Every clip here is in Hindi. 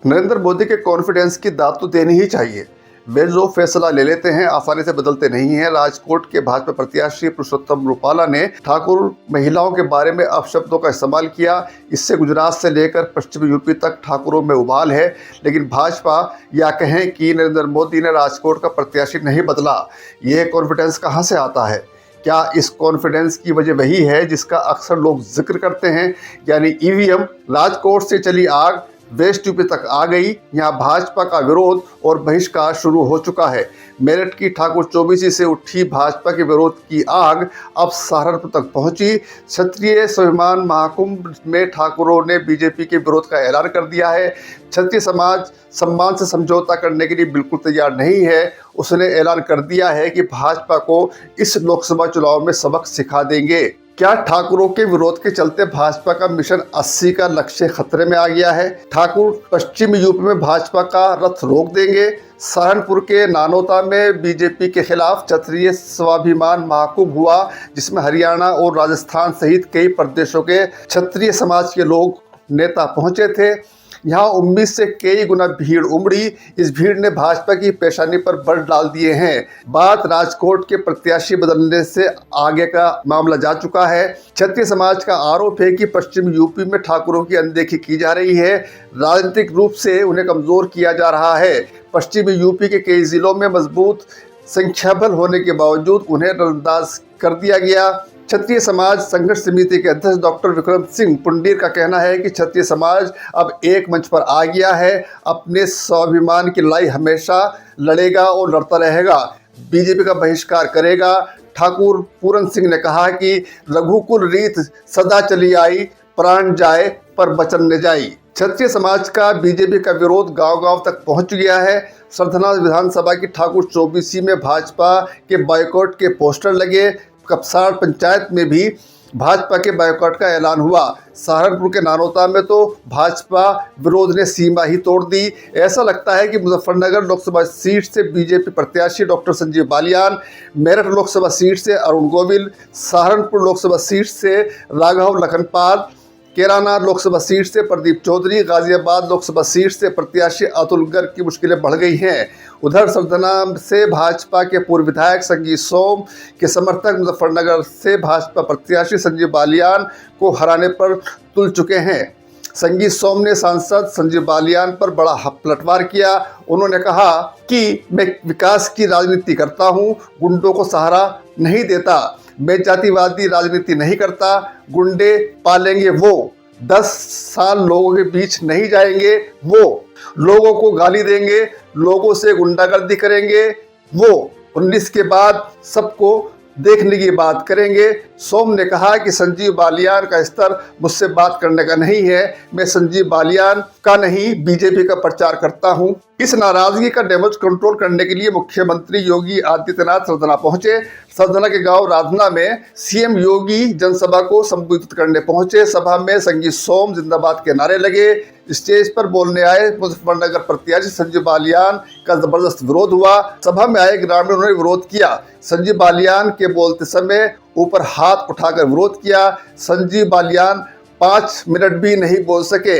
नरेंद्र मोदी के कॉन्फिडेंस की दाद तो देनी ही चाहिए। वे जो फैसला ले लेते हैं आसानी से बदलते नहीं हैं। राजकोट के भाजपा प्रत्याशी पुरुषोत्तम रूपाला ने ठाकुर महिलाओं के बारे में अपशब्दों का इस्तेमाल किया। इससे गुजरात से लेकर पश्चिमी यूपी तक ठाकुरों में उबाल है। लेकिन भाजपा या कहें कि नरेंद्र मोदी ने राजकोट का प्रत्याशी नहीं बदला। यह कॉन्फिडेंस कहाँ से आता है? क्या इस कॉन्फिडेंस की वजह वही है जिसका अक्सर लोग जिक्र करते हैं, यानी ईवीएम? राजकोट से चली आग वेस्ट यूपी तक आ गई। यहाँ भाजपा का विरोध और बहिष्कार शुरू हो चुका है। मेरठ की ठाकुर चौबीसी से उठी भाजपा के विरोध की आग अब सहारनपुर तक पहुंची। क्षत्रिय स्वाभिमान महाकुंभ में ठाकुरों ने बीजेपी के विरोध का ऐलान कर दिया है। क्षत्रिय समाज सम्मान से समझौता करने के लिए बिल्कुल तैयार नहीं है। उसने ऐलान कर दिया है कि भाजपा को इस लोकसभा चुनाव में सबक सिखा देंगे। क्या ठाकुरों के विरोध के चलते भाजपा का मिशन 80 का लक्ष्य खतरे में आ गया है? ठाकुर पश्चिम यूपी में भाजपा का रथ रोक देंगे। सहारनपुर के नानोता में बीजेपी के खिलाफ क्षत्रिय स्वाभिमान महाकुंभ हुआ, जिसमें हरियाणा और राजस्थान सहित कई प्रदेशों के क्षत्रिय समाज के लोग नेता पहुंचे थे। यहाँ उम्मीद से कई गुना भीड़ उमड़ी। इस भीड़ ने भाजपा की पेशानी पर बल डाल दिए हैं। बात राजकोट के प्रत्याशी बदलने से आगे का मामला जा चुका है। क्षत्रिय समाज का आरोप है कि पश्चिम यूपी में ठाकुरों की अनदेखी की जा रही है। राजनीतिक रूप से उन्हें कमजोर किया जा रहा है। पश्चिमी यूपी के कई जिलों में मजबूत संख्याबल होने के बावजूद उन्हें नजरअंदाज कर दिया गया। क्षत्रिय समाज संघर्ष समिति के अध्यक्ष डॉक्टर विक्रम सिंह पुंडीर का कहना है कि क्षत्रिय समाज अब एक मंच पर आ गया है। अपने स्वाभिमान की लड़ाई हमेशा लड़ेगा और लड़ता रहेगा। बीजेपी का बहिष्कार करेगा। ठाकुर पूरन सिंह ने कहा कि रघुकुल रीत सदा चली आई, प्राण जाए पर वचन न जाई। क्षत्रिय समाज का बीजेपी का विरोध गांव-गांव तक पहुंच गया है। सरधना विधानसभा की ठाकुर चौबीसी में भाजपा के बायकॉट के पोस्टर लगे। कपसाड़ पंचायत में भी भाजपा के बायकॉट का ऐलान हुआ। सहारनपुर के नानोता में तो भाजपा विरोध ने सीमा ही तोड़ दी। ऐसा लगता है कि मुजफ्फरनगर लोकसभा सीट से बीजेपी प्रत्याशी डॉक्टर संजीव बालियान, मेरठ लोकसभा सीट से अरुण गोविल, सहारनपुर लोकसभा सीट से राघव लखनपाल, कैराना लोकसभा सीट से प्रदीप चौधरी, गाजियाबाद लोकसभा सीट से प्रत्याशी अतुल गर्ग की मुश्किलें बढ़ गई हैं। उधर सरधना से भाजपा के पूर्व विधायक संगीत सोम के समर्थक मुजफ्फरनगर से भाजपा प्रत्याशी संजीव बालियान को हराने पर तुल चुके हैं। संगीत सोम ने सांसद संजीव बालियान पर बड़ा पलटवार किया। उन्होंने कहा कि मैं विकास की राजनीति करता हूं, गुंडों को सहारा नहीं देता। मैं जातिवादी राजनीति नहीं करता। गुंडे पालेंगे वो, 10 साल लोगों के बीच नहीं जाएंगे वो, लोगों को गाली देंगे, लोगों से गुंडागर्दी करेंगे वो, 19 के बाद सबको देखने की बात करेंगे। सोम ने कहा कि संजीव बालियान का स्तर मुझसे बात करने का नहीं है। मैं संजीव बालियान का नहीं, बीजेपी का प्रचार करता हूं। इस नाराजगी का डैमेज कंट्रोल करने के लिए मुख्यमंत्री योगी आदित्यनाथ सरधना पहुंचे। सरधना के गांव राधना में सीएम योगी जनसभा को संबोधित करने पहुंचे। सभा में संगीत सोम जिंदाबाद के नारे लगे। स्टेज पर बोलने आए मुजफ्फरनगर प्रत्याशी संजीव बालियान का जबरदस्त विरोध हुआ। सभा में आए ग्रामीणों ने विरोध किया। संजीव बालियान के बोलते समय ऊपर हाथ उठाकर विरोध किया। संजीव बालियान 5 मिनट भी नहीं बोल सके।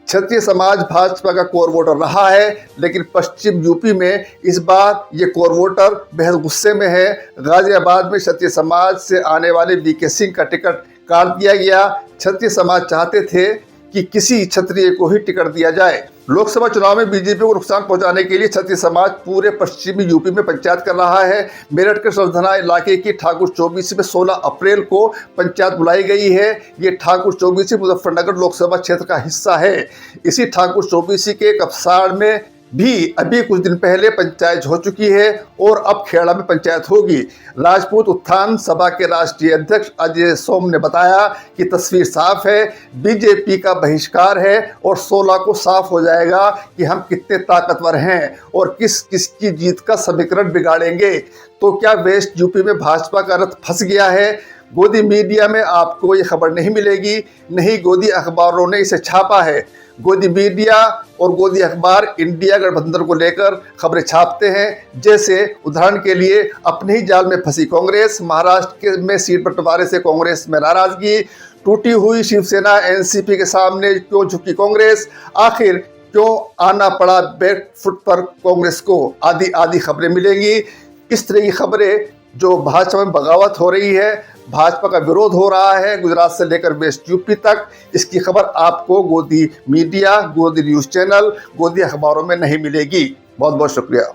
क्षत्रिय समाज भाजपा का कोर वोटर रहा है, लेकिन पश्चिम यूपी में इस बार ये कोर वोटर बेहद गुस्से में है। गाजियाबाद में क्षत्रिय समाज से आने वाले वीके सिंह का टिकट काट दिया गया। क्षत्रिय समाज चाहते थे कि किसी क्षत्रिय को ही टिकट दिया जाए। लोकसभा चुनाव में बीजेपी को नुकसान पहुंचाने के लिए क्षत्रिय समाज पूरे पश्चिमी यूपी में पंचायत कर रहा है। मेरठ के सरधना इलाके की ठाकुर चौबीसी में 16 अप्रैल को पंचायत बुलाई गई है। ये ठाकुर चौबीसी मुजफ्फरनगर लोकसभा क्षेत्र का हिस्सा है। इसी ठाकुर चौबीसी के कपसाड़ में भी अभी कुछ दिन पहले पंचायत हो चुकी है और अब खेड़ा में पंचायत होगी। राजपूत उत्थान सभा के राष्ट्रीय अध्यक्ष अजय सोम ने बताया कि तस्वीर साफ है, बीजेपी का बहिष्कार है और 16 को साफ हो जाएगा कि हम कितने ताकतवर हैं और किस किस की जीत का समीकरण बिगाड़ेंगे। तो क्या वेस्ट यूपी में भाजपा का रथ फंस गया है? गोदी मीडिया में आपको ये खबर नहीं मिलेगी, नहीं गोदी अखबारों ने इसे छापा है। गोदी मीडिया और गोदी अखबार इंडिया गठबंधन को लेकर खबरें छापते हैं। जैसे उदाहरण के लिए अपने ही जाल में फंसी कांग्रेस, महाराष्ट्र में सीट बंटवारे से कांग्रेस में नाराजगी, टूटी हुई शिवसेना, एनसीपी के सामने क्यों झुकी कांग्रेस, आखिर क्यों आना पड़ा बैकफुट पर कांग्रेस को, आधी आधी खबरें मिलेंगी। इस तरह की खबरें जो भाजपा में बगावत हो रही है, भाजपा का विरोध हो रहा है गुजरात से लेकर वेस्ट यूपी तक, इसकी खबर आपको गोदी मीडिया, गोदी न्यूज़ चैनल, गोदी अखबारों में नहीं मिलेगी। बहुत बहुत शुक्रिया।